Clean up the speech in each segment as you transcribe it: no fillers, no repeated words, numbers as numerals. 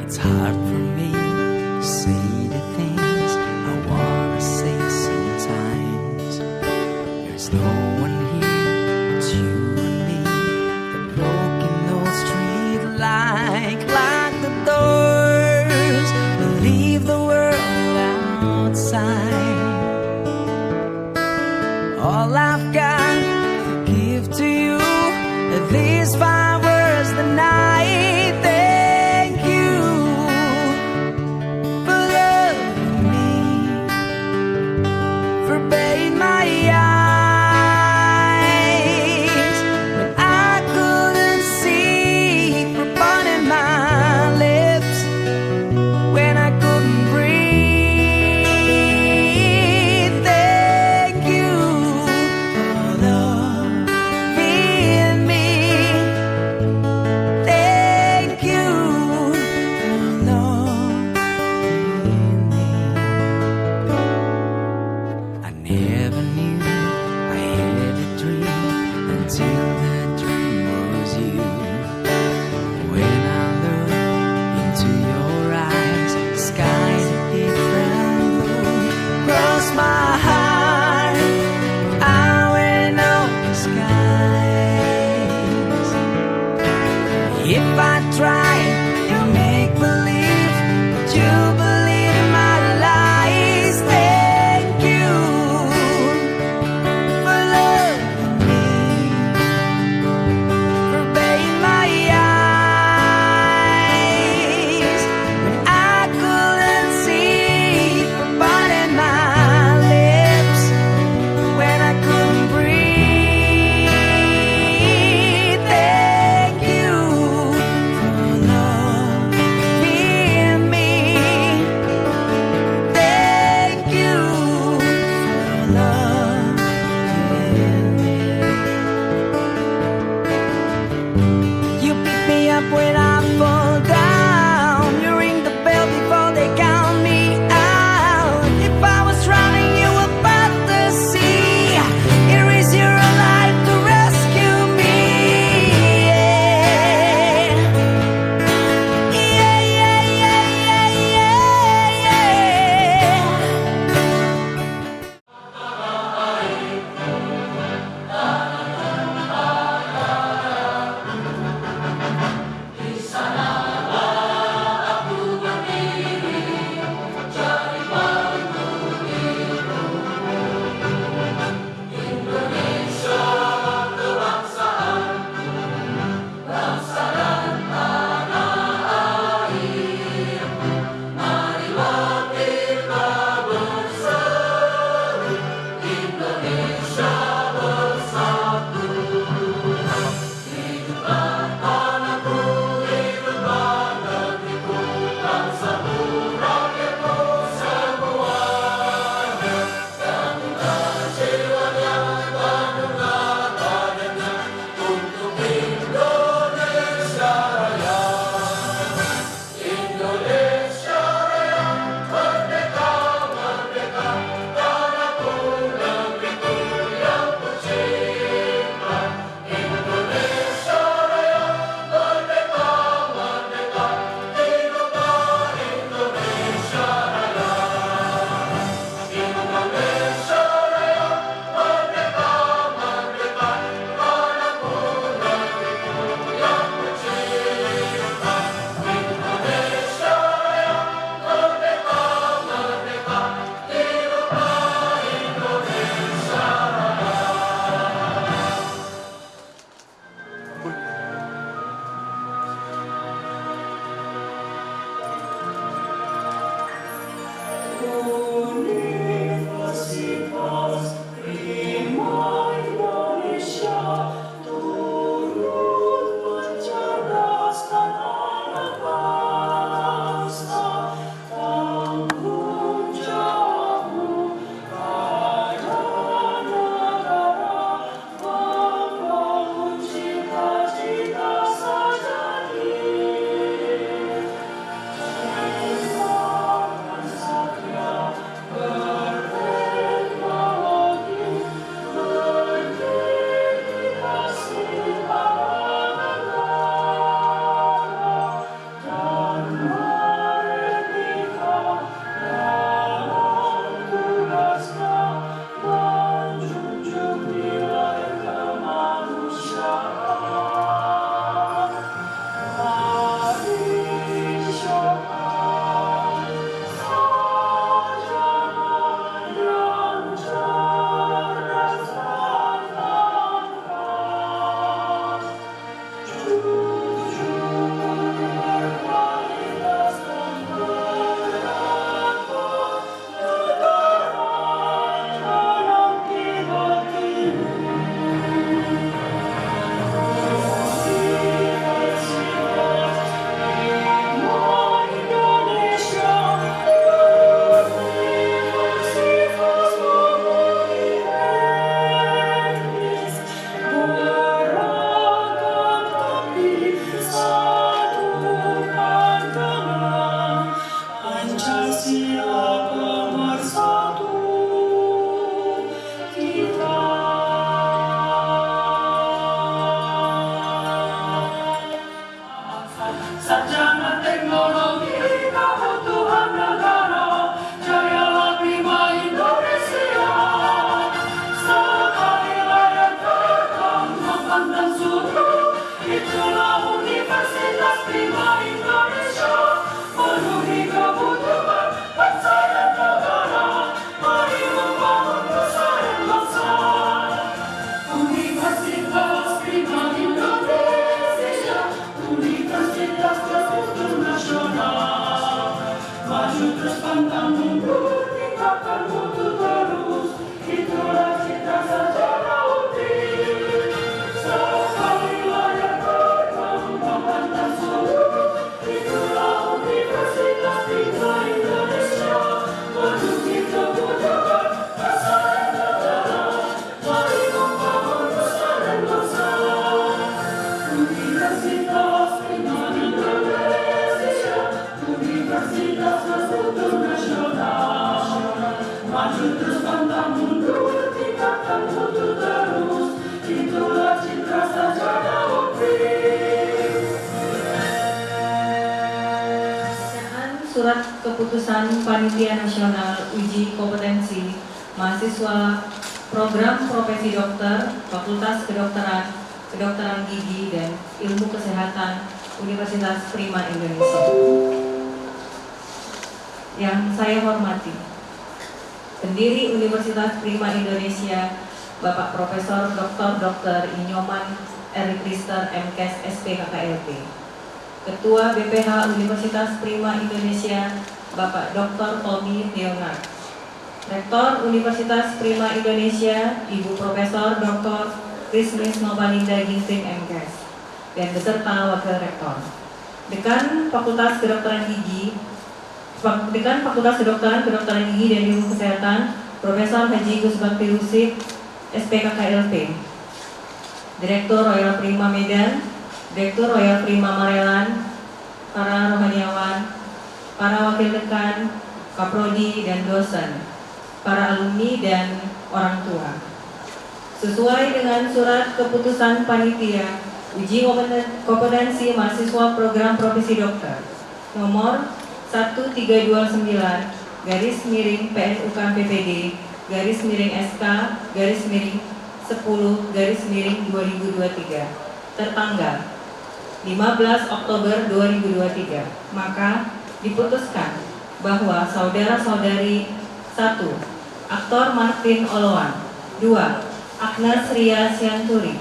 It's hard for me to say the things I wanna say sometimes. There's no one here but you and me. The broken old street light, lock the doors, leave the world outside. All I've got to give to you are these 5 words tonight. Thank you for love. terus pantang mundur, tingkatkan mutu terus, itulah citra sarjana UNPRI. Bacaan surat keputusan Panitia Nasional Uji Kompetensi Mahasiswa Program Profesi Dokter, Fakultas Kedokteran Gigi dan Ilmu Kesehatan Universitas Prima Indonesia. Yang saya hormati, pendiri Universitas Prima Indonesia, Bapak Profesor Dr. Inyoman Erik Lister, MKes, SPKKLP. Ketua BPH Universitas Prima Indonesia, Bapak Dr. Tommy Leonard. Rektor Universitas Prima Indonesia, Ibu Profesor Dr. Krismis Novalinda Ginting, MKes, dan beserta Wakil Rektor. Dekan Fakultas Kedokteran Gigi, Kedokteran Gigi dan Ilmu Kesehatan, Profesor Haji Gus Bakti Rusik, SPKKLP. Direktur Royal Prima Medan, Direktur Royal Prima Marelan, para rohaniawan, para wakil dekan, kaprodi dan dosen, para alumni dan orang tua. Sesuai dengan surat keputusan Panitia Uji Kompetensi Mahasiswa Program Profesi Dokter nomor 13/PNUK-PPD/SK/10/2023 tertanggal 15 Oktober 2023, maka diputuskan bahwa saudara-saudari 1. Aktor Martin Oloan, 2. Agnes Ria Sianturi,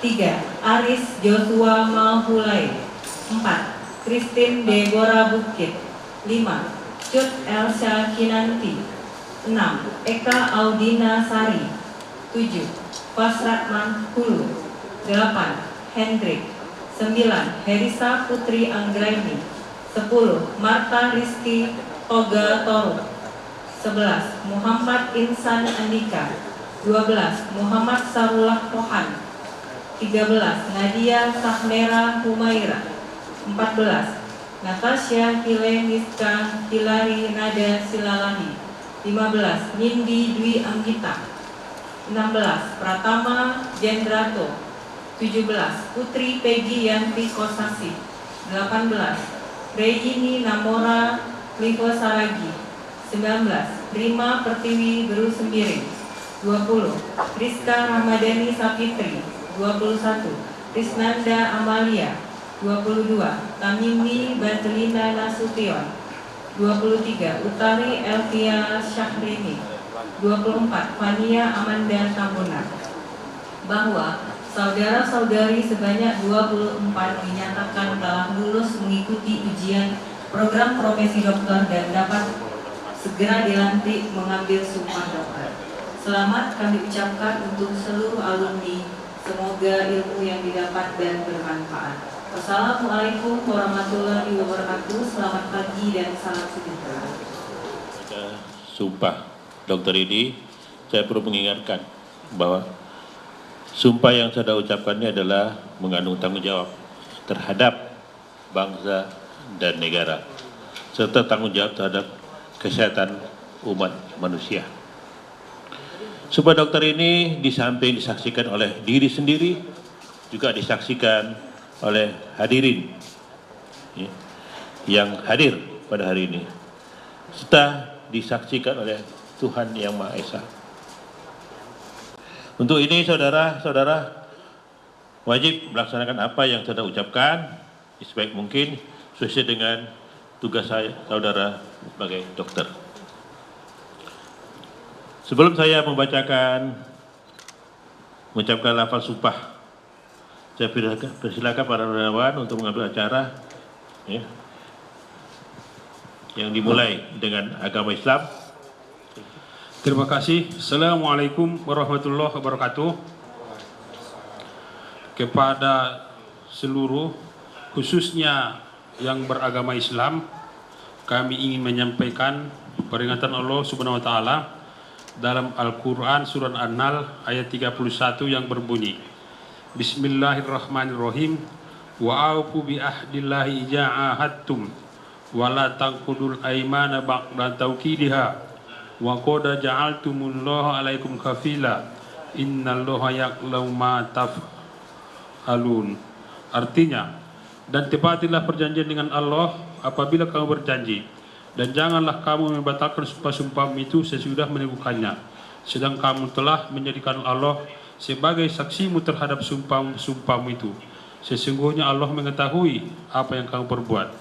3. Aris Joshua Mahulai, 4. Christine Deborah Bukit, 5. Cut Elsa Kinanti, 6. Eka Audina Sari, 7. Fasratman Hulu, 8. Hendrik, 9. Herisa Putri Anggraini, 10. Marta Rizky Toga Toru, 11. Muhammad Insan Andika, 12. Muhammad Sarullah Pohan, 13. Nadia Sahmera Humaira, 14. Natasha Hileniska Hilari Nada Silalahi, 15. Nindi Dwi Anggita, 16. Pratama Jendrato, 17. Putri Peggy Yanti Kosasi, 18. Reini Namora Livo Saragi, 19. Rima Pertiwi Beru Sembiring, 20. Rizka Ramadhani Sapitri, 21. Risnanda Amalia, 22. Tamimi Badlina Nasution, 23. Utari Elvia Syahrini, 24. Fania Amanda Tambuna. Bahwa saudara-saudari sebanyak 24 dinyatakan telah lulus mengikuti ujian program profesi dokter dan dapat segera dilantik mengambil sumpah dokter. Selamat kami ucapkan untuk seluruh alumni. Semoga ilmu yang didapat dan bermanfaat. Wassalamualaikum warahmatullahi wabarakatuh. Selamat pagi dan salam sejahtera. Sumpah dokter ini, saya perlu mengingatkan bahwa sumpah yang saya ucapkan ini adalah mengandung tanggung jawab terhadap bangsa dan negara, serta tanggung jawab terhadap kesehatan umat manusia. Sumpah dokter ini di samping disaksikan oleh diri sendiri, juga disaksikan oleh hadirin yang hadir pada hari ini, serta disaksikan oleh Tuhan Yang Maha Esa. Untuk ini saudara-saudara wajib melaksanakan apa yang saudara ucapkan sebaik mungkin sesuai dengan tugas saya, saudara sebagai dokter. Sebelum saya mengucapkan lafaz sumpah, saya persilakan para relawan untuk mengambil acara yang dimulai dengan agama Islam. Terima kasih. Assalamualaikum warahmatullahi wabarakatuh. Kepada seluruh, khususnya yang beragama Islam, kami ingin menyampaikan peringatan Allah Subhanahu wa taala dalam Al-Qur'an surah An-Nahl ayat 31 yang berbunyi, Bismillahirrahmanirrahim, wa aufu bi ahdillahi idza ahadtum wa la tanqudul aymana ba'da tawkidiha wa qad ja'altumullaha 'alaikum kafila innallaha ya'lamu ma taf'alun. Artinya, dan tepatilah perjanjian dengan Allah apabila kamu berjanji, dan janganlah kamu membatalkan sumpah-sumpahmu itu sesudah meneguhkannya, sedang kamu telah menjadikan Allah sebagai saksimu terhadap sumpahmu itu. Sesungguhnya Allah mengetahui apa yang kamu perbuat.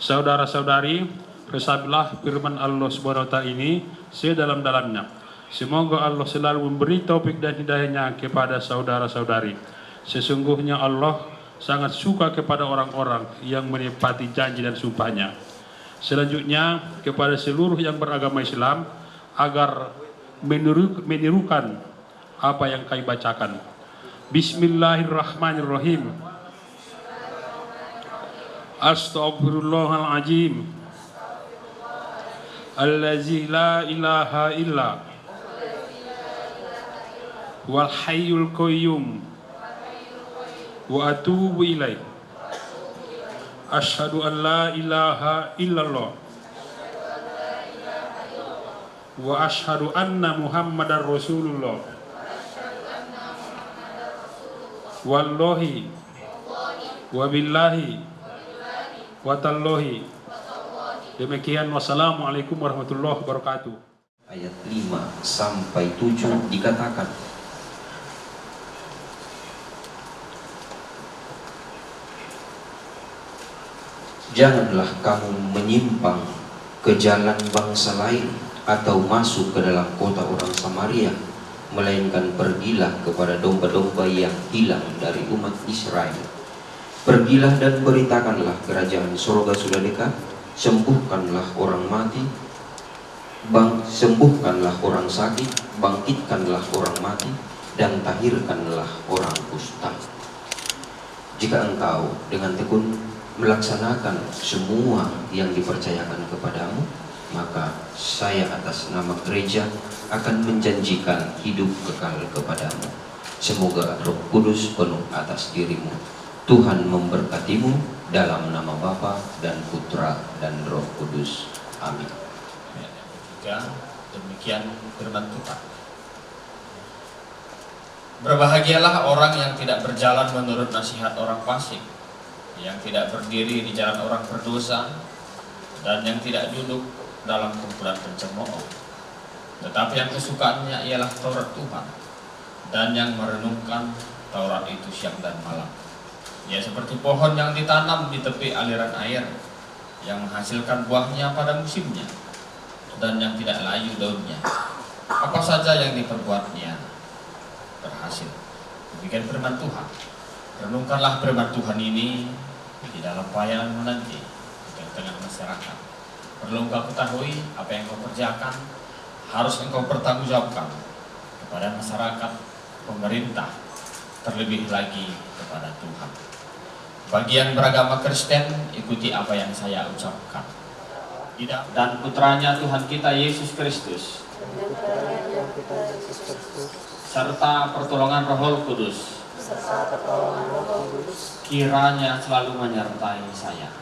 Saudara-saudari, resapilah firman Allah Subhanahu wa taala ini sedalam-dalamnya. Semoga Allah selalu memberi taufik dan hidayahnya kepada saudara-saudari. Sesungguhnya Allah sangat suka kepada orang-orang yang menepati janji dan sumpahnya. Selanjutnya kepada seluruh yang beragama Islam agar menirukan apa yang kami bacakan. Bismillahirrahmanirrahim. Astaghfirullahaladzim. Allazi la ilaha illa wal hayyul qayyum wa atubu ilaih. Asyhadu an la ilaha illallah wa asyhadu anna Muhammadar Rasulullah. Wallahi wa billahi wa tallahi. Demikian, wassalamualaikum warahmatullahi wabarakatuh. Ayat 5 sampai 7 dikatakan, janganlah kamu menyimpang ke jalan bangsa lain atau masuk ke dalam kota orang Samaria, melainkan pergilah kepada domba-domba yang hilang dari umat Israel. Pergilah dan beritakanlah kerajaan surga sudah dekat. Sembuhkanlah orang mati, sembuhkanlah orang sakit, bangkitkanlah orang mati, dan tahirkanlah orang kusta. Jika engkau dengan tekun melaksanakan semua yang dipercayakan kepadamu, maka saya atas nama gereja akan menjanjikan hidup kekal kepadamu. Semoga Roh Kudus penuh atas dirimu. Tuhan memberkatimu dalam nama Bapa dan Putra dan Roh Kudus. Amin. Demikian firman Tuhan. Berbahagialah orang yang tidak berjalan menurut nasihat orang fasik, yang tidak berdiri di jalan orang berdosa, dan yang tidak duduk dalam kumpulan pencemooh. Tetapi yang kesukaannya ialah Taurat Tuhan, dan yang merenungkan Taurat itu siang dan malam. Ia seperti pohon yang ditanam di tepi aliran air, yang menghasilkan buahnya pada musimnya, dan yang tidak layu daunnya. Apa saja yang diperbuatnya berhasil. Demikian firman Tuhan. Renungkanlah firman Tuhan ini di dalam pelayanan nanti di tengah masyarakat. Perlu engkau ketahui apa yang engkau kerjakan harus engkau pertanggungjawabkan kepada masyarakat, pemerintah, terlebih lagi kepada Tuhan. Bagi yang beragama Kristen, ikuti apa yang saya ucapkan. Dan putranya Tuhan kita Yesus Kristus, serta pertolongan Roh Kudus, kiranya selalu menyertai saya.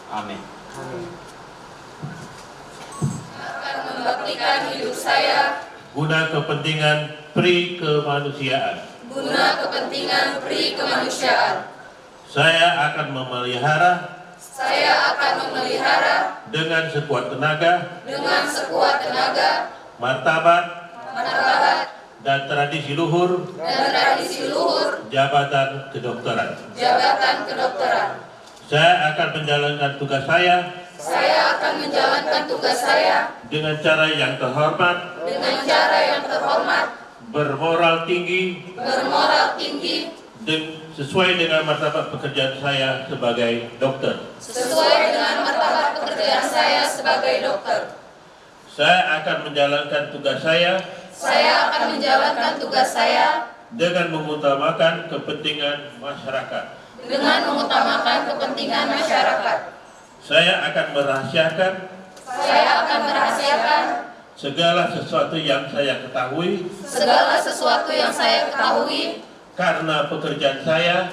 Amin. Akan membaktikan hidup saya guna kepentingan pri kemanusiaan. Saya akan memelihara dengan sekuat tenaga martabat dan tradisi luhur jabatan kedokteran. Saya akan menjalankan tugas saya dengan cara yang terhormat, bermoral tinggi, dan sesuai dengan martabat pekerjaan saya sebagai dokter. Saya akan menjalankan tugas saya dengan mengutamakan kepentingan masyarakat. Saya akan merahasiakan segala sesuatu yang saya ketahui karena pekerjaan saya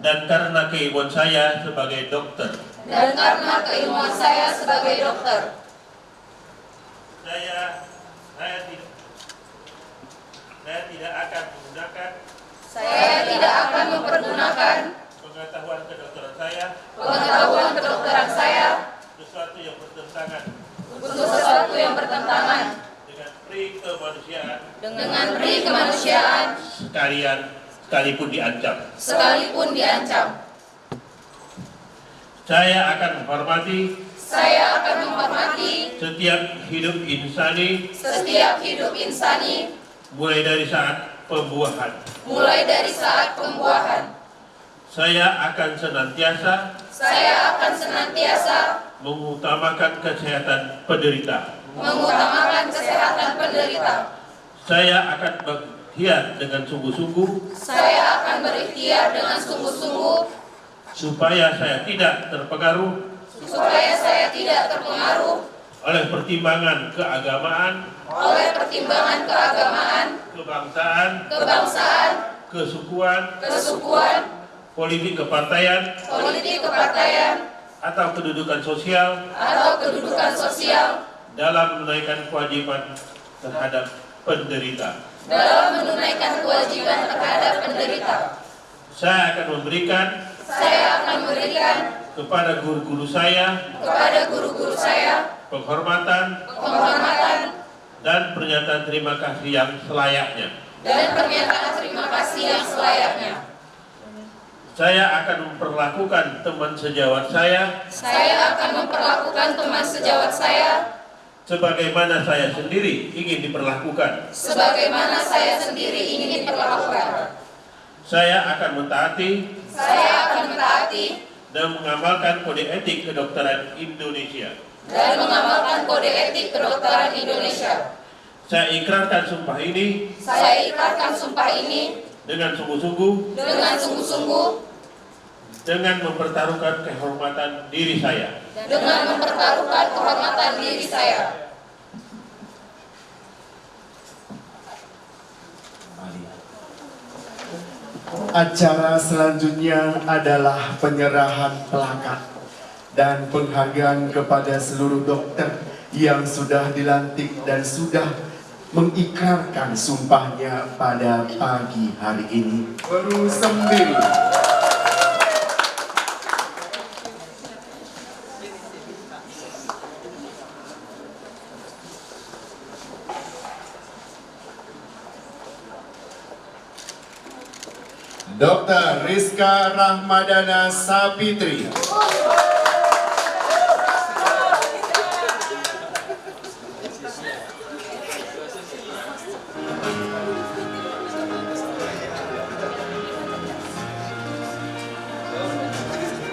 dan karena keibuan saya sebagai dokter. dan karena keilmuan saya sebagai dokter. Saya tidak akan menggunakan Saya tidak akan mempergunakan pengetahuan kedokteran saya sesuatu yang bertentangan untuk sesuatu yang bertentangan dengan pri kemanusiaan dengan pri kemanusiaan sekalipun diancam. Saya akan menghormati setiap hidup insani mulai dari saat pembuahan. Saya akan senantiasa mengutamakan kesehatan penderita. Saya akan berikhtiar dengan sungguh-sungguh supaya saya tidak terpengaruh oleh pertimbangan keagamaan, kebangsaan, kesukuan, politik kepartaian, atau kedudukan sosial dalam menunaikan kewajiban terhadap penderita. Saya akan memberikan kepada guru-guru saya penghormatan dan pernyataan terima kasih yang selayaknya. Saya akan memperlakukan teman sejawat saya sebagaimana saya sendiri ingin diperlakukan. Saya akan mentaati dan mengamalkan kode etik kedokteran Indonesia. Saya ikrarkan sumpah ini dengan sungguh-sungguh dengan mempertaruhkan kehormatan diri saya. Acara selanjutnya adalah penyerahan plakat dan penghargaan kepada seluruh dokter yang sudah dilantik dan sudah mengikrarkan sumpahnya pada pagi hari ini. Baru sendiri. Dr. Rizka Rahmadana Sapitri.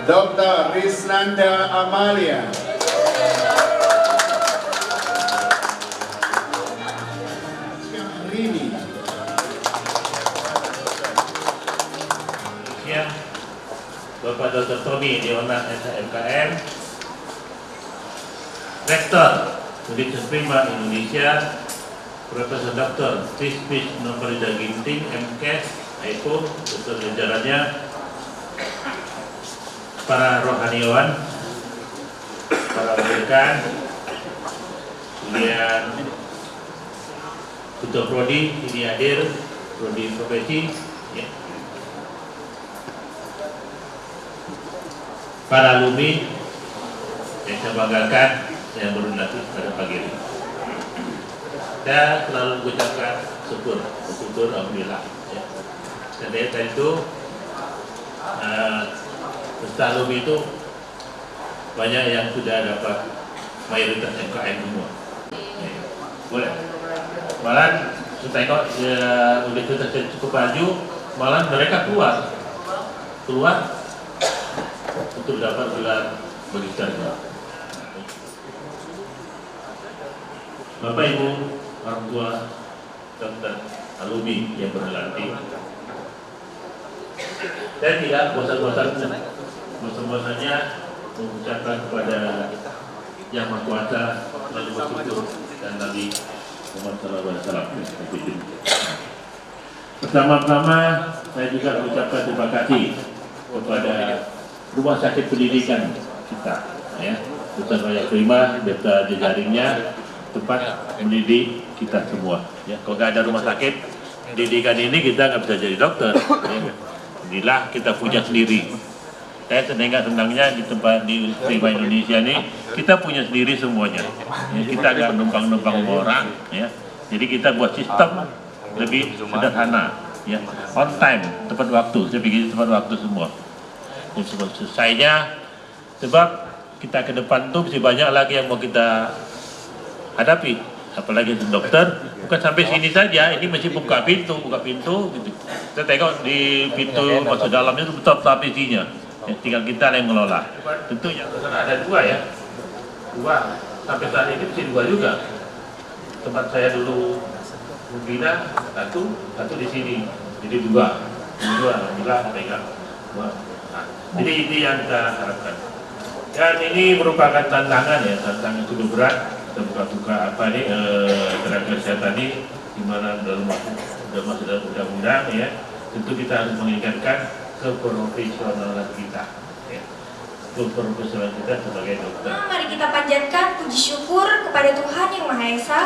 Dr. Risnanda Amalia. Rini. Bapak Dr. Tommy Dewana SHMKM, Rektor Universitas Prima Indonesia, Profesor Dr. Tristis Nopalida Ginting, MKes, AIPO, beserta jajarannya, para rohaniawan, para rekan, kemudian Ketua Prodi ini hadir, Prodi Profesi, ya. Para alumni yang saya banggakan yang berlatih pada pagi ini. Saya selalu mengucapkan bersyukur alhamdulillah. Ya. Dan dari itu peserta alumni itu banyak yang sudah dapat mayoritas MKM semua. Ya. Boleh. Malah saya tengok universitas cukup maju, malah mereka keluar untuk dapat gelar magister. Bapak Ibu, orang tua, dokter, alumni yang berlatih, saya tidak bosan-bosannya mengucapkan kepada Yang Maha Kuasa lalu bersyukur dan Nabi Muhammad SAW. Pertama-tama saya juga mengucapkan terima kasih kepada Rumah Sakit Pendidikan kita, ya. Dr. Royal Prima, data jejaringnya tempat mendidik kita semua. Ya, kalau nggak ada rumah sakit, pendidikan ini kita nggak bisa jadi dokter. Ya. Inilah kita punya sendiri. Saya senangnya di tempat di Prima Indonesia ini kita punya sendiri semuanya. Ya, kita nggak numpang-numpang sama orang. Ya. Jadi kita buat sistem lebih sederhana. Ya, on time, tepat waktu. Saya pikir tepat waktu semua. Dan selesainya, sebab kita ke depan tuh masih banyak lagi yang mau kita hadapi. Apalagi dokter, bukan sampai sini saja. Ini masih buka pintu gitu. Kita tengok di pintu masuk dalamnya itu betul isinya. Ya, tinggal kita yang mengelola. Tentu yang ada dua ya, dua sampai saat ini masih dua juga. Tempat saya dulu membina satu di sini, jadi dua, alhamdulillah pegang dua. Nah, jadi ini yang kita harapkan. Dan ini merupakan tantangan ya, tantangan cukup berat. Kita buka-buka apa nih tenaga kesehatan ini, di mana dalam masuk dalam undang-undang ya. Tentu kita harus mengingatkan keprofesionalan kita, ya. Keprofesionalan kita sebagai dokter. Mari kita panjatkan puji syukur kepada Tuhan Yang Maha Esa.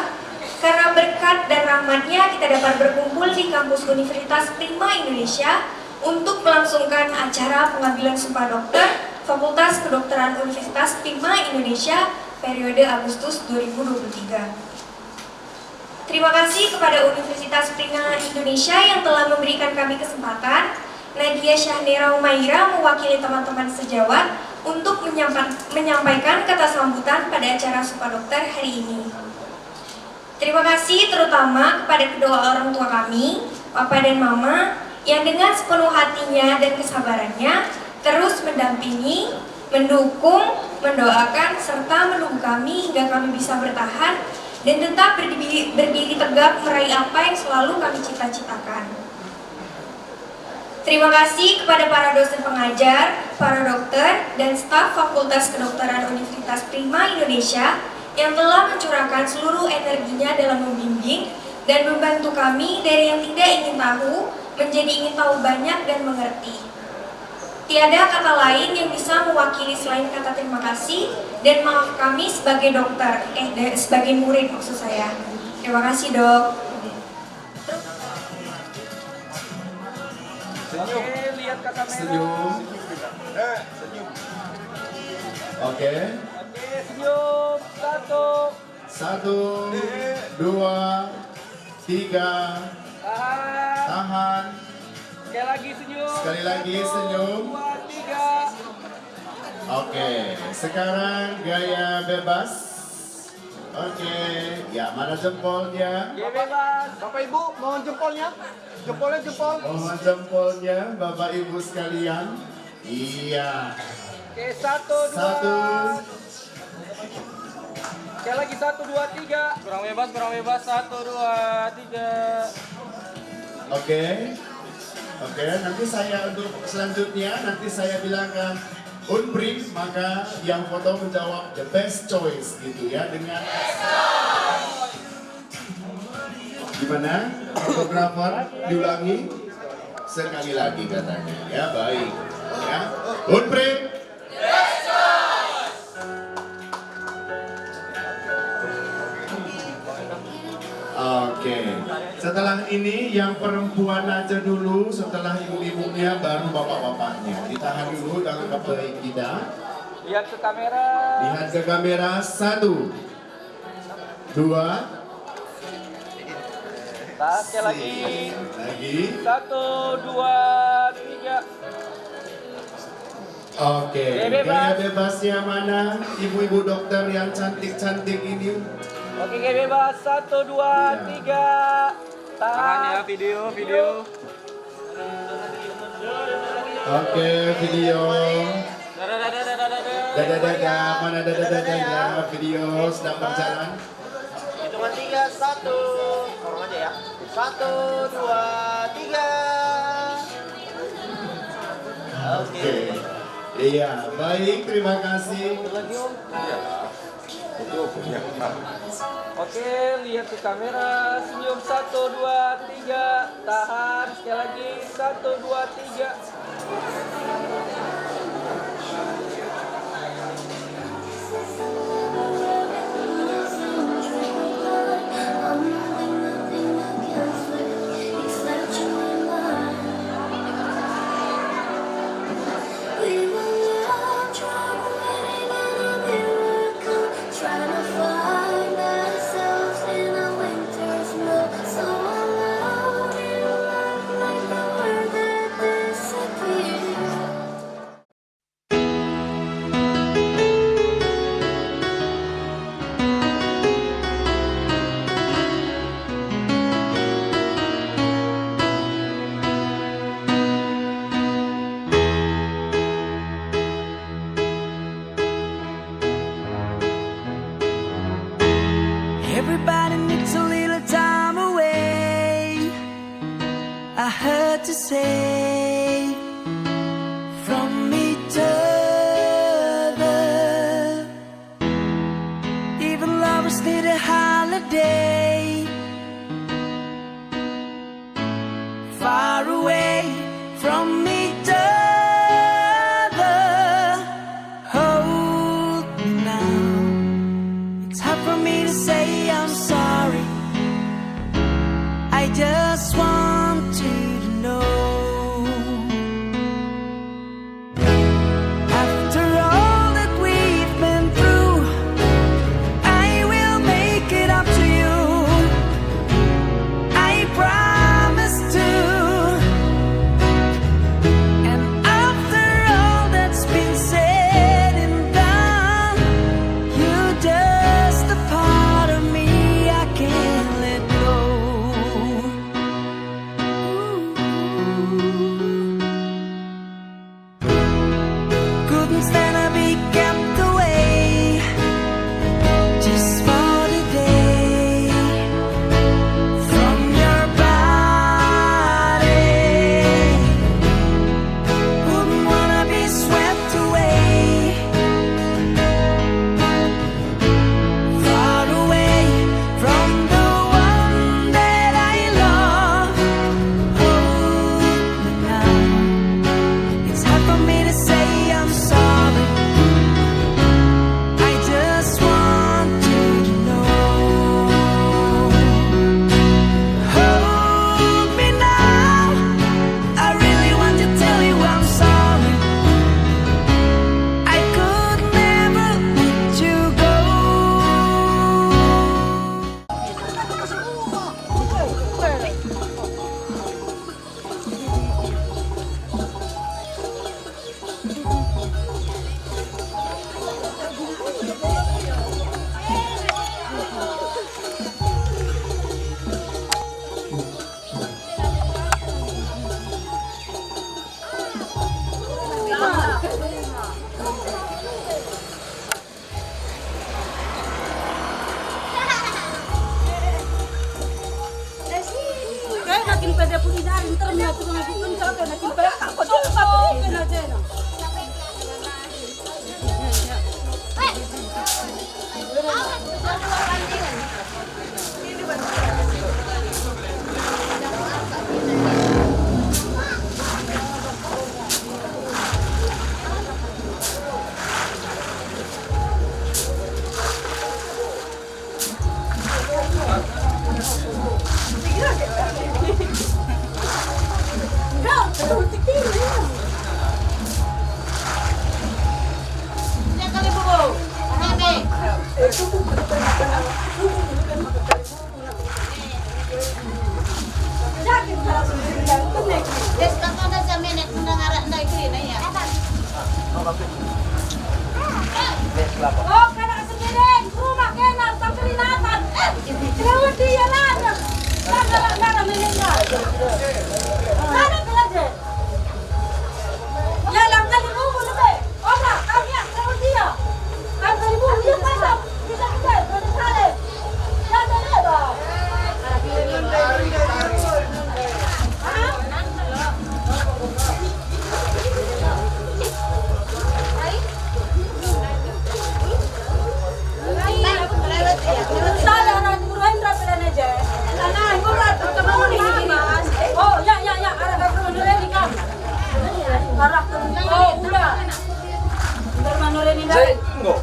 Karena berkat dan rahmatnya kita dapat berkumpul di kampus Universitas Prima Indonesia untuk melangsungkan acara pengambilan sumpah dokter Fakultas Kedokteran Universitas Prima Indonesia periode Agustus 2023. Terima kasih kepada Universitas Prima Indonesia yang telah memberikan kami kesempatan. Nadia Syahnera Umaira mewakili teman-teman sejawat untuk menyampaikan kata sambutan pada acara sumpah dokter hari ini. Terima kasih terutama kepada kedua orang tua kami, Papa dan Mama, yang dengan sepenuh hatinya dan kesabarannya terus mendampingi, mendukung, mendoakan, serta menunggu kami hingga kami bisa bertahan dan tetap berdiri tegak meraih apa yang selalu kami cita-citakan. Terima kasih kepada para dosen pengajar, para dokter, dan staf Fakultas Kedokteran Universitas Prima Indonesia yang telah mencurahkan seluruh energinya dalam membimbing dan membantu kami dari yang tidak ingin tahu menjadi ingin tahu banyak dan mengerti. Tiada kata lain yang bisa mewakili selain kata terima kasih dan maaf kami sebagai dokter, sebagai murid maksud saya. Terima kasih dok. Senyum. Oke. Senyum. Satu, dua, tiga. Tahan. Sekali lagi senyum. Sekali lagi senyum. 2, 3. Oke, sekarang gaya bebas. Oke, ya mana jempolnya? Ya bebas. Bapak Ibu mohon jempolnya. Jempol. Mohon jempolnya, Bapak Ibu sekalian. Iya. Oke, 1, 2. Sekali lagi 1, 2, 3. Kurang bebas. 1, 2, 3. Oke, nanti saya untuk selanjutnya nanti saya bilangkan unbreak, maka yang foto menjawab the best choice gitu ya dengan gimana fotografer diulangi sekali lagi katanya ya, baik ya, unbreak. Oke, setelah ini yang perempuan aja dulu, setelah ibu-ibunya baru bapak-bapaknya. Ditahan dulu tangan kepala kita. Lihat ke kamera. Lihat ke kamera, 1, 2. Sekali lagi. 1, 2, 3. Oke, gaya bebasnya mana? Ibu-ibu dokter yang cantik-cantik ini. Oke, gaya bebas. 1, 2, 3. Tahan ya, video. Oke, video. Dada, mana dada, video sedang berjalan. Hitungan 3, 1. Korong aja ya. 1, 2, 3. Oke. Iya, baik, terima kasih. Oke, lihat ke kamera. Senyum 1, 2, 3. Tahan. Sekali lagi. 1, 2, 3. Oh, kena sekiring, rumah kena sampai linatan. Kenapa dia lada? Nada meninggal. Nada belajar. Ya, langkah 1.000 lebih. Oh, nak, kami yang kenapa dia? Kan 1.000 dia pasang. Bisa kita, boleh salib. Ya, tak ada. Oh, ya, ada Dr. Nureni kan? Arah ke oh, udah. Dr. Nureni dah. Go.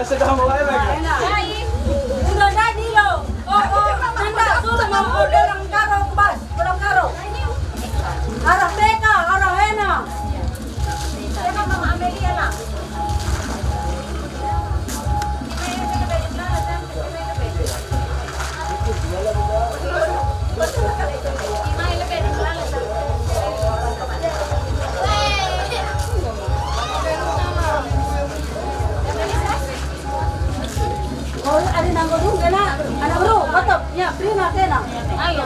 Sudah mulai lagi. Udah jadi loh. Oh, Nanda suruh mau order yang karo bas, belum karo. Arah PK, arah Hena. Saya mau Amelia lah. Oh, ada nanggo dulu kena. Ada bro, betul. Ya, prima kena. Ayo.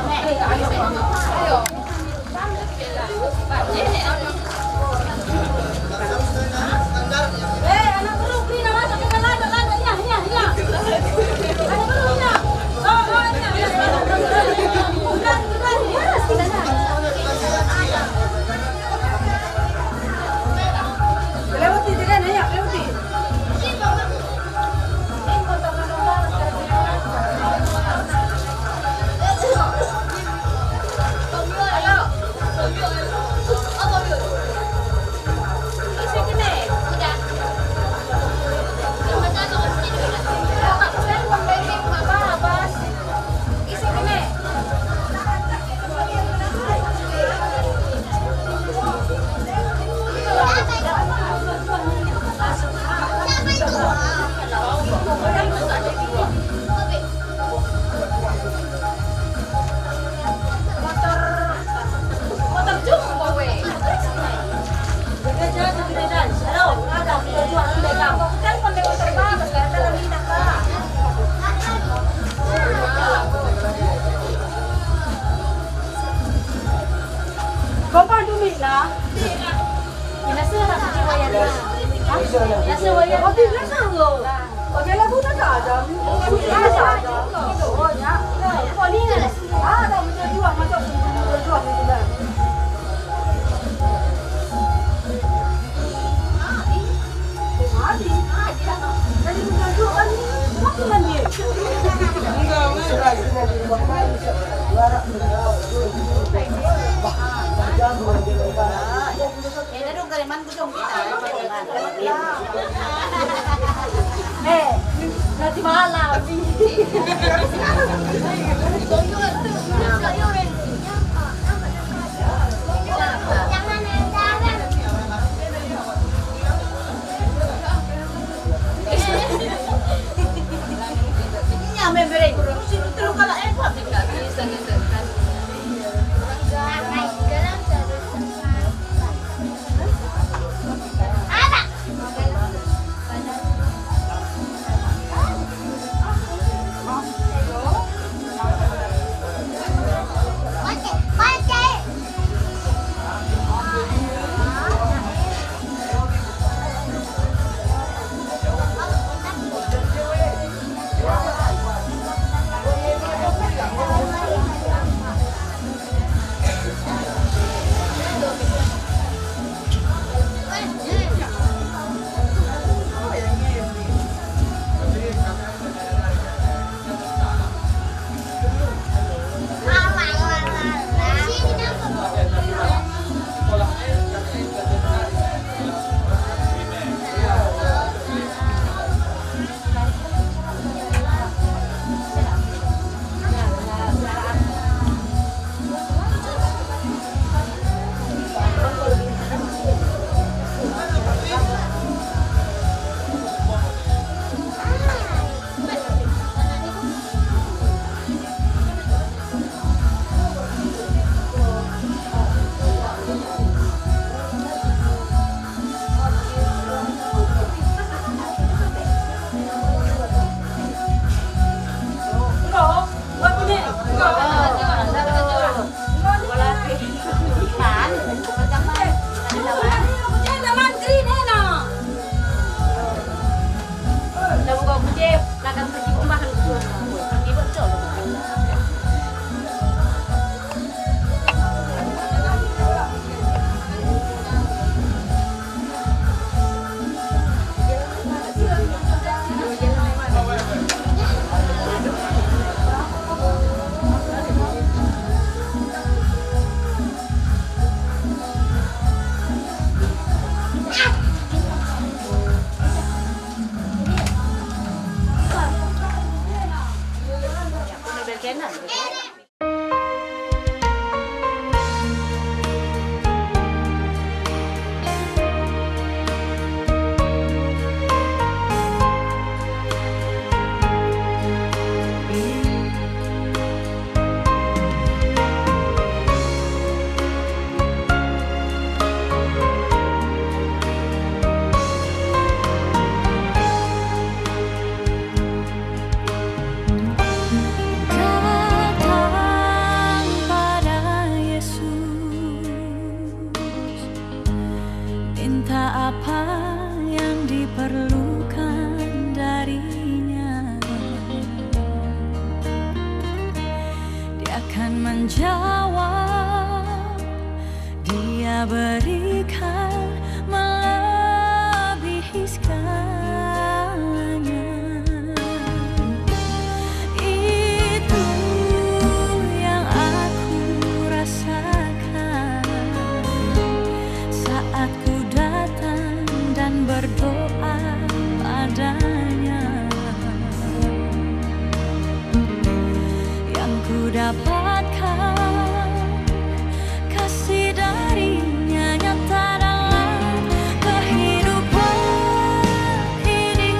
Anak bro, prima masuk ke lada ya. Anak bro ya. Oh, ya. Lewati tidak nanya, lewati. Nanti malam. Minta apa yang diperlukan darinya, dia akan menjawab, dia berikan melebihi segalanya. Itu yang aku rasakan saat ku datang dan berdoa padanya. Yang ku dapatkan kasih darinya nyata dalam kehidupan ini.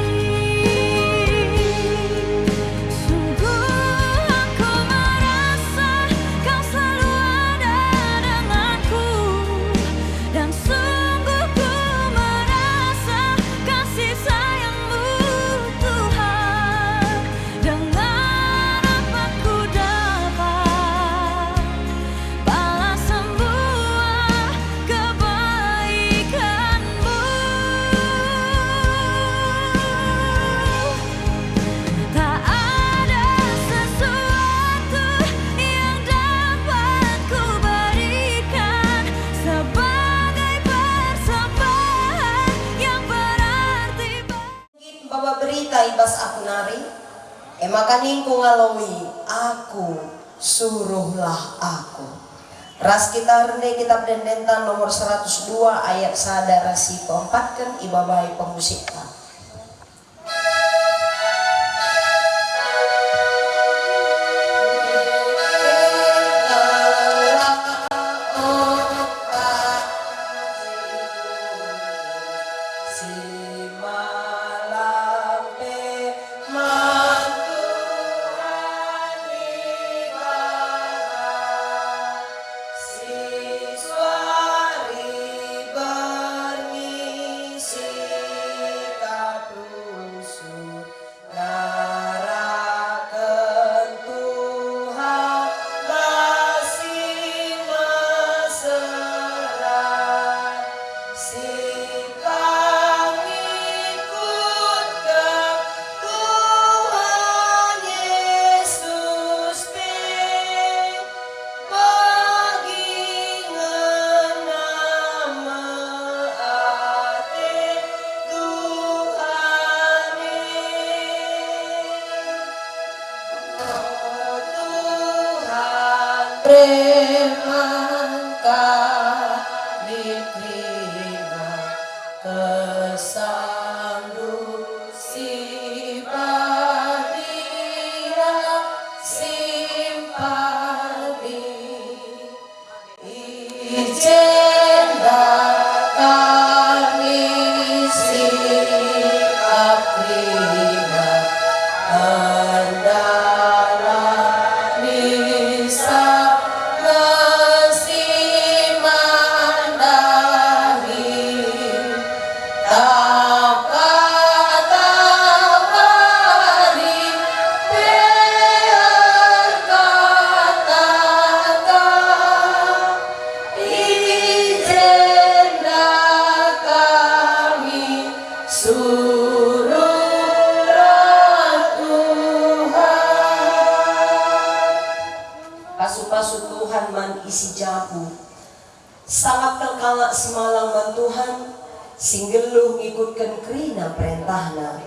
Sungguh aku merasa kau selalu ada denganku, dan sungguh ku merasa kasih sayangmu Tuhan. Dengan apa ku dapat balas semua kebaikanmu. Tak ada sesuatu yang dapat ku berikan sebagai persembahan yang berarti. Baba berita ibas aku nari, emakaning ku ngalawi aku, suruhlah aku. Ras kita rende kitab dendentan nomor 102 ayat sadara si peempatkan ibabai pemusikkan. Pasu-pasu Tuhan man isi jabu, sangat kelkalak semalang man Tuhan, singgeluh ngikutkan kerina perintahna.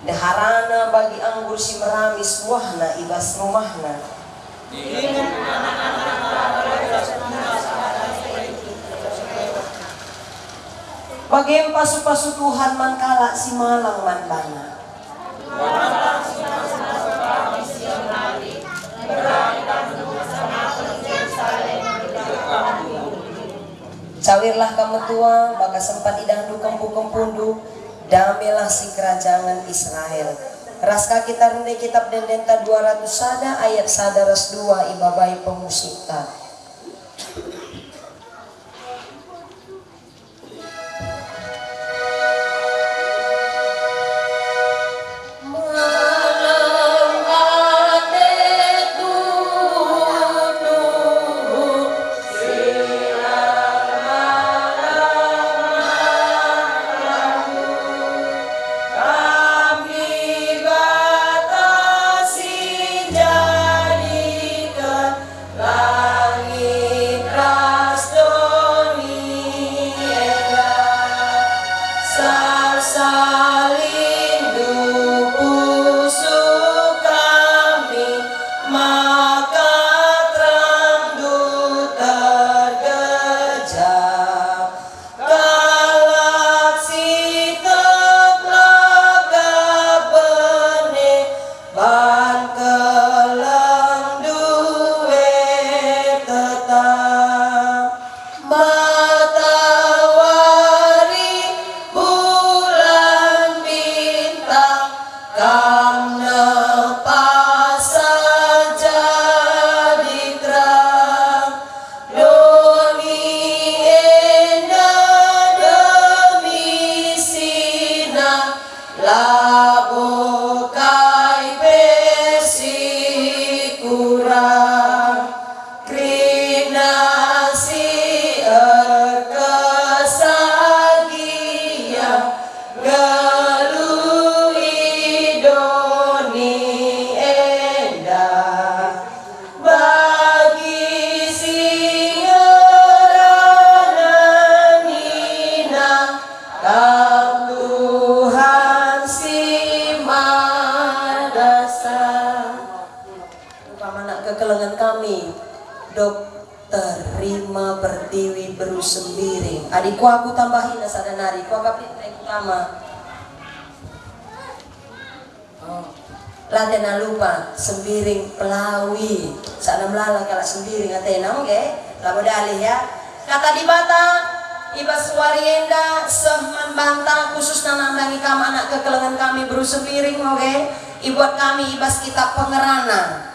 Daharana bagi anggur si meramis buahna ibas rumahna. Bagaimana pasu-pasu Tuhan man kalak si malang man bana. Cawirlah kamu tua, baka sempat idang dukang bukem pundu, damailah si kerajaan Israel. Raska kita rende kitab dendenta 200 sada ayat sada ras 2 ibabai pemusikta. Malam ate Tuhan kekelengan kami Dr. Rima Pertiwi Berusembiring. Adikku aku tambahin sadanari, ku agak yang utama. Ladena lupa sembiring pelawi. Sana melala kalau sembiring atena oke. Lama dalih ya. Kata di bata Iba suwarienda sehman banta khusus nanandangi kami anak kekelengan kami berusembiring oke. Ibuat kami ibas kitab pengerana.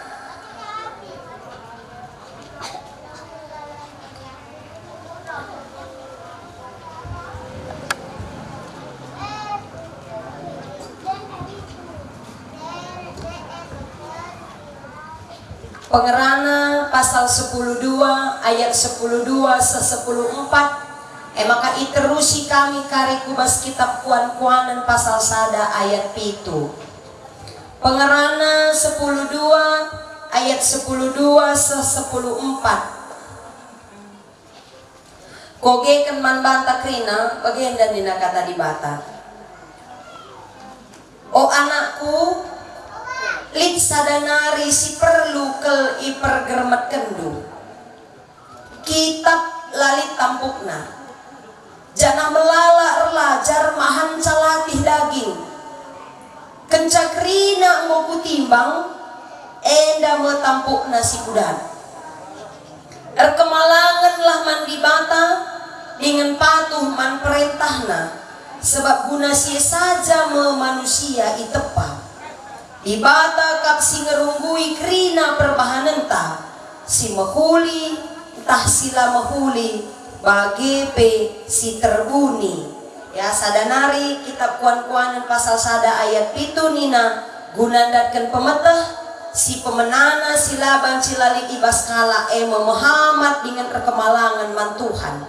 Pengerana pasal 10.2 ayat 10.2 se-10.4 maka iterusi kami karikubas kitab kuan-kuanan pasal sada ayat pitu. Pengerana 10.2 ayat 10.2 se-10.4 kogekan man banta krina bagian dan dina kata di bata. O anakku, lik sadanari si perlu kel ipergermet kendu kitab lalit tampukna jana melala erlajar mahan calatih daging kencakrina ngoku timbang enda metampukna si kudan erkemalangan lah mandi bata dengan patuh man perintahna sebab guna si saja memanusia itepa di bata kap si ngerunggui krina perbahanenta si mahuli entah sila mahuli bagi pe si terbuni ya sadanari kitab kuan-kuanan pasal sada ayat pitu nina gunandatkan pemetah si pemenana silaban cilali ibas kala Muhammad dengan rekemalangan mantuhan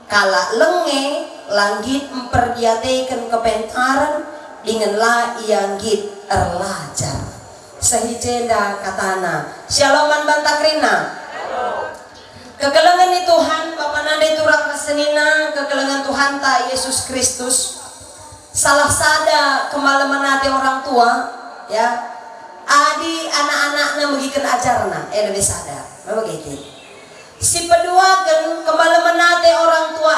kala lenge langgit memperdiatekan kepentaran dengan la ianggit erlajar sehijenda katana syaloman bantakrina kekelengan ni Tuhan Bapa nanda turang kesenina kekelengan Tuhan ta Yesus Kristus salah sada kemalaman nate orang tua ya adi anak-anaknya megikan ajarna lebih sadar begitu si peduakan kemalaman nate orang tua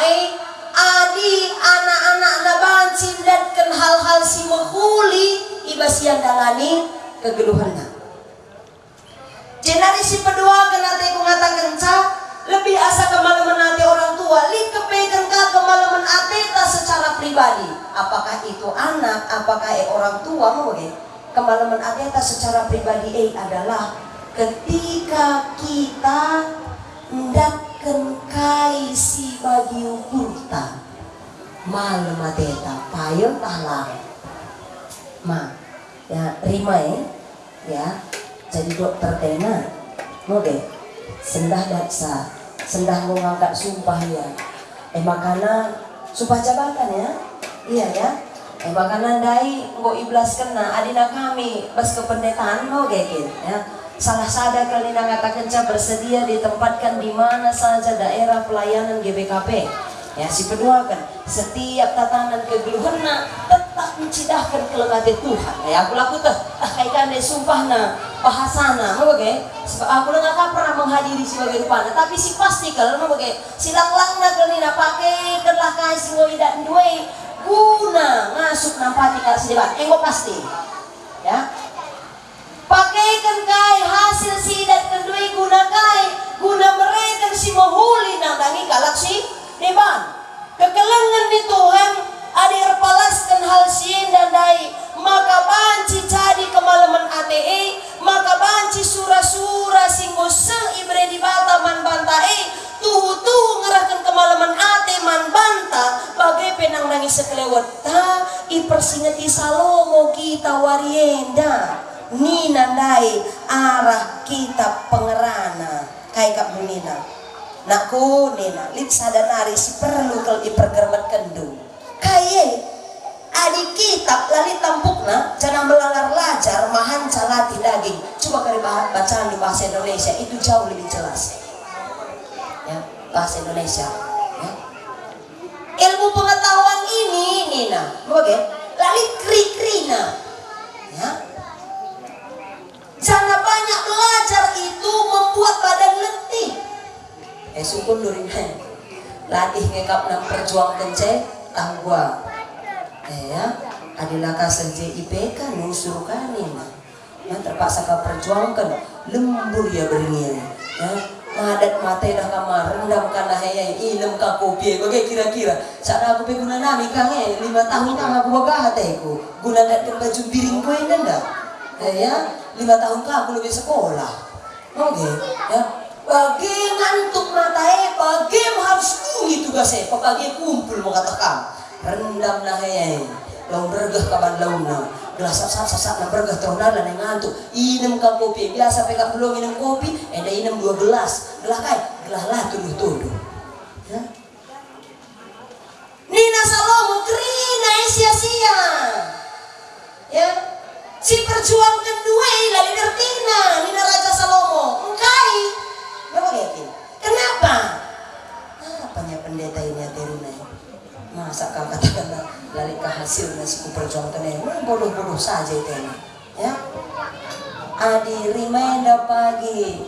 adi anak-anaknya bancin dan hal-hal si mahuli ibasian dalani kegeluhannya. Jenari si pedua kenate ku ngatakan lebih asa kemalaman ate orang tua li kepegang ka kemalaman ateta secara pribadi. Apakah itu anak, apakah orang tua mau kemalaman ateta secara pribadi adalah ketika kita ndakkan kai si bagi ukurta malam ateta payung tahlang ma ya Rima ya jadi dokter tena mau deh sendah daksa sendah mau ngangkat sumpah ya makana sumpah jabatan ya iya ya makana dai ngo iblas kena adina kami bas kependetaan mau gitu ya salah sada kalina ngatakan bersedia ditempatkan di mana saja daerah pelayanan GBKP ya si kedua kan setiap tatanan kegeluhanna tetap mencidahkan kelengate Tuhan ya aku laku tuh kaitan deh sumpahna bahasana mau sebab aku nggak pernah menghadiri sebagai rupana tapi si pasti kalau mau silang-langna kelina pakai kelah kai si ngoidak duwe guna ngasuk nampati kak sedebat enggo pasti ya pakaikan kai hasil sidat kedua guna kai guna mereka si mahuli nandangi galak si deban kekelengan di Tuhan adir palaskan hal sien dan dai maka banci jadi kemalaman ATE maka banci sura-sura singgo seng ibre di bata man banta tuh ngerahkan kemalaman ate man banta bagai penang nangis sekelewat ta ipersingati salomo kita warienda ni nandai arah kitab pengerana kai kap menina nakku nina lip sadanari si perlu kel ipergermet kendu kaye adik kitab lali tampukna jangan melalar lajar mahan calati daging coba kali bacaan di bahasa Indonesia itu jauh lebih jelas ya bahasa Indonesia ya. Ilmu pengetahuan ini nina lali kri-krina ya jangan banyak belajar itu sukun luring latih ngekap nang perjuang kence tanggua ya adalah kasar JIPK nusur kanin yang terpaksa kau perjuangkan lembur ya beringin ya ngadat mata dah kamar rendam kana haya ilem ka kopi bagaimana kira-kira saat aku peguna nami kange 5 tahun nang aku bagah teku guna datang baju biring ko ini ndak ya 5 tahun ka aku lebih sekolah oke ya bagi ngantuk mata bagi harus tinggi tugasnya pagi kumpul mengatakan rendam nah haya laung bergah kaban launa gelas sap-sap na bergah trondalan yang ngantuk inem ka kopi biasa peka belum minum kopi ada inem 2 gelas gelah kai gelah lah tuduh ya Nina Salomo krina sia-sia ya si perjuang kedua lagi dertina Nina Raja Salomo engkai apa yakin kenapa apanya pendeta ini ateruna masa kau katakan dari hasil nasi perjuangkan ini bodoh-bodoh saja itu ya adi rimenda pagi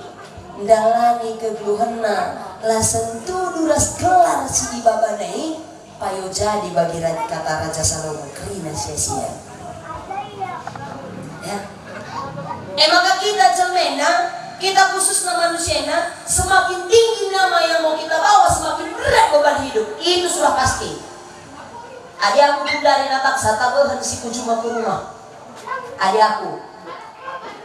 dalani kegeluhana lah sentuh duras gelar si di babanai payo jadi bagi kata Raja Salomo krina sia-sia ya maka kita jemena kita khusus nama manusia semakin tinggi nama yang mau kita bawa semakin berat beban hidup itu sudah pasti. Adik aku pun dari natak sata berhenti si cuma ke rumah. Adik aku,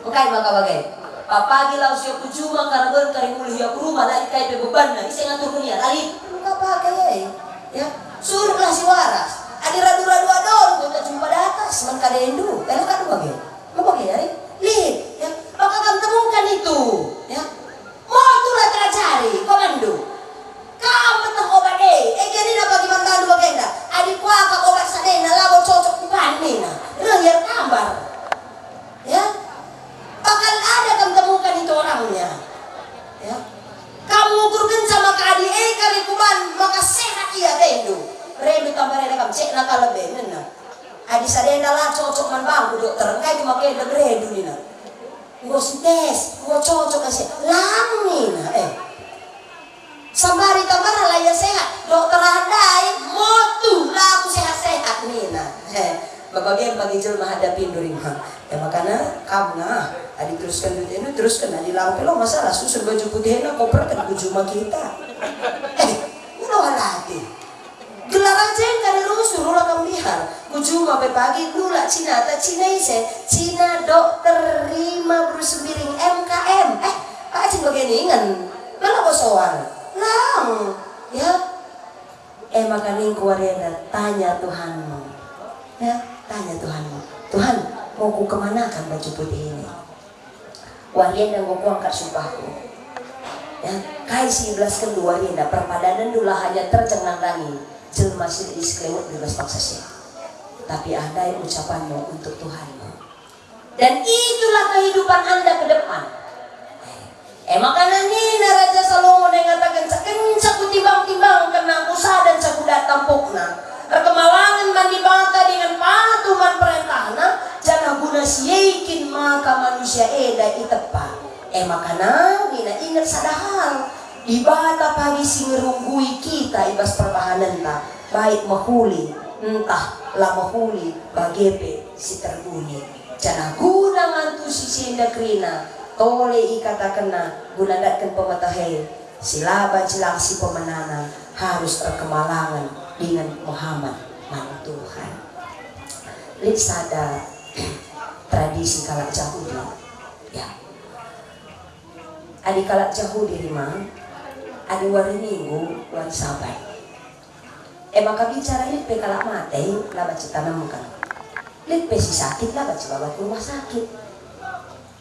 engkai maka bagai. Papa gila usia cuma karena berkari mulih ya ke rumah dari kai beban nanti saya ngatur dunia. Alif, enggak pakai ya. Suruhlah si waras. Adik radu-radu ador, kita jumpa di atas, mengkadendu. Kalau kan bagai, mau bagai dari lihat ya. Maka kamu temukan itu ya. Mau itulah tercari komando. Kamu betah obat jadi nak bagi mantan bagaimana? Adik kuaka obat sadena lawan cocok bukan nina. Lahir kambar, ya. Bakal ada kamu temukan itu orangnya, ya. Kamu ukurkan sama adik kali kuban maka sehat ia tendu. Rebi tambah reda kamu cek nakal lebih nina. Adik sadena lah cocok man bangku dokter. Engkai cuma kena gredu nina. Gua tes, gua cocok kasih lang nina. Sambari tambah lah ya sehat dokter andai motu lah aku sehat-sehat nina bagian bagi jelma hadapin durimah ya makanya kamu nah adik teruskan ini teruskan adik lampu lo masalah susun baju putih enak koper kan kujuma kita udah lagi gelar aja yang kada rusuh lah kamu lihat kujuma pagi lula Cina ise Cina dokter 5 bersembiring MKM Pak Acing bagian ingan mana soal lang ya maka ning kuarenda tanya Tuhanmu ya tanya Tuhanmu Tuhan mau ku kemanakan baju putih ini warienda mau ku angkat sumpahku ya kai si belas kedua warienda perpadanan dulu hanya tercengang rangi jelma sir isklewet bebas paksa sih tapi andai ucapanmu untuk Tuhanmu dan itulah kehidupan anda ke depan makanya Nina Raja Salomo mengatakan kencak ku timbang-timbang kena usaha dan caku datang pokna kemalangan mandi bata dengan patuman perintahna jangan guna siekin maka manusia eda itepa makanya Nina ingat sadahal di bata pagi si ngerunggui kita ibas pertahanan ta baik mahuli entah lah mahuli bagepe si terbunyi jangan guna ngantu si sinda krina tole ikata kena gunadatkan pematahai silaba cilang si pemenangan harus terkemalangan dengan Muhammad man Tuhan lihat sada tradisi kalak Yahudi ya adik kalak Yahudi rimang adik wari minggu wari sabat maka bicara lihat pe kalak mate lah baca tanamkan lihat pe si sakit lah baca bawa ke rumah sakit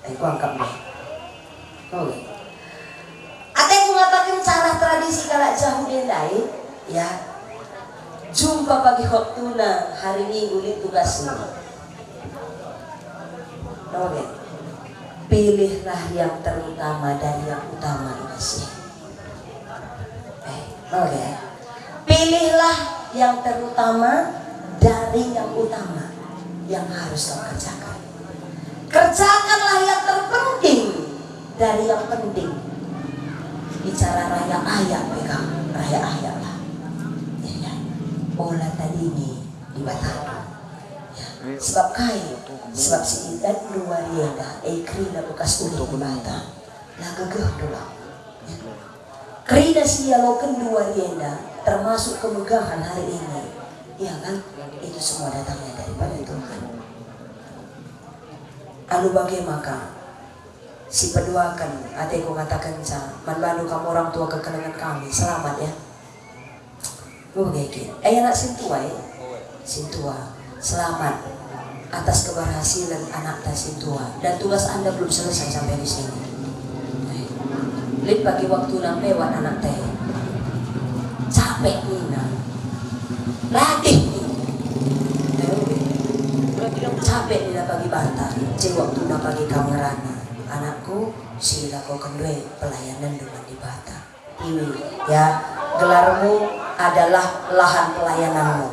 aku angkat deh. Oke. Ada yang mengatakan cara tradisi kalak Yahudi lain, ya. Jumpa pagi waktuna hari Minggu li tugasnya. Oke. Pilihlah yang terutama dari yang utama ini. Oke. Pilihlah yang terutama dari yang utama yang harus kau kerjakan. Kerjakanlah yang terpenting dari yang penting. bicara raya ayat pegang raya ayat lah ya. Olah tadi ini di Batado ya. Sebab kai sebab si dan dua rienda krina bekas ulit di mata lah gegeh dulu ya. Krina sia loken dua rienda termasuk kemegahan hari ini ya kan, itu semua datangnya daripada Tuhan. Anu bagaimana si peduakan ateku katakan sa manbandu kamu orang tua kekenangan kami selamat ya. Gue begini anak sintua ya, sintua selamat atas keberhasilan anak ta sintua, dan tugas anda belum selesai sampai di sini. Lihat bagi waktu nang lewat anak teh capek nina latih capek nina bagi bata cek waktu na bagi kamerana anakku sila kau kendue pelayanan dengan di bata ini ya, gelarmu adalah lahan pelayananmu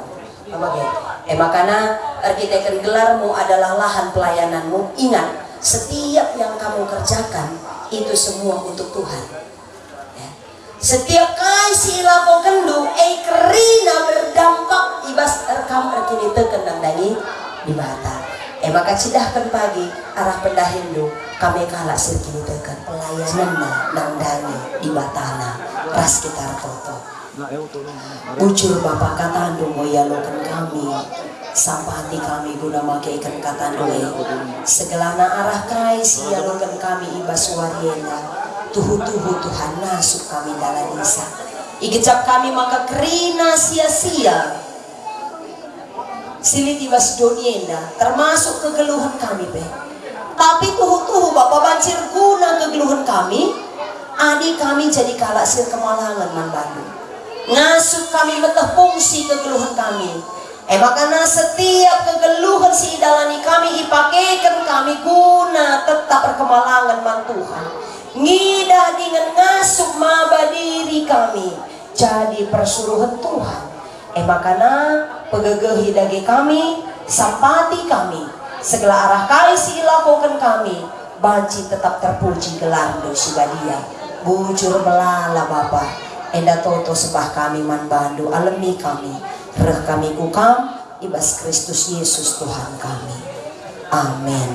apa gitu makanya arsitektur gelarmu adalah lahan pelayananmu. Ingat, setiap yang kamu kerjakan itu semua untuk Tuhan ya. Setiap kali sila kau kendu kerina berdampak ibas rekam erkini tekendang dagi di bata maka cidahkan pagi arah pendahindu kami kalah sirkini teken pelayanan nang dani di batana ras kita toto ucur bapak katandu moyalokan kami sampati kami guna makaikan katandu segelana arah kai sialokan kami ibas wariena tuhu-tuhu Tuhan nasuk kami dalam desa igecap kami maka kerina sia-sia silit ibas donienda termasuk kegeluhan kami tapi tuhu-tuhu bapak bancir guna kegeluhan kami adik kami jadi kalak sir kemalangan man Bandung ngasuh kami metah fungsi kegeluhan kami makanya setiap kegeluhan si idalani kami ipakaikan kami guna tetap berkemalangan man Tuhan ngidah dengan ngasuh maba diri kami jadi persuruhan Tuhan makanya pegegehi dagi kami sampati kami segala arah kali si ilakokan kami banci tetap terpuji gelar dosi badia bujur melala Bapak enda toto sebah kami man bandu alami kami reh kami kukam ibas Kristus Yesus Tuhan kami amin.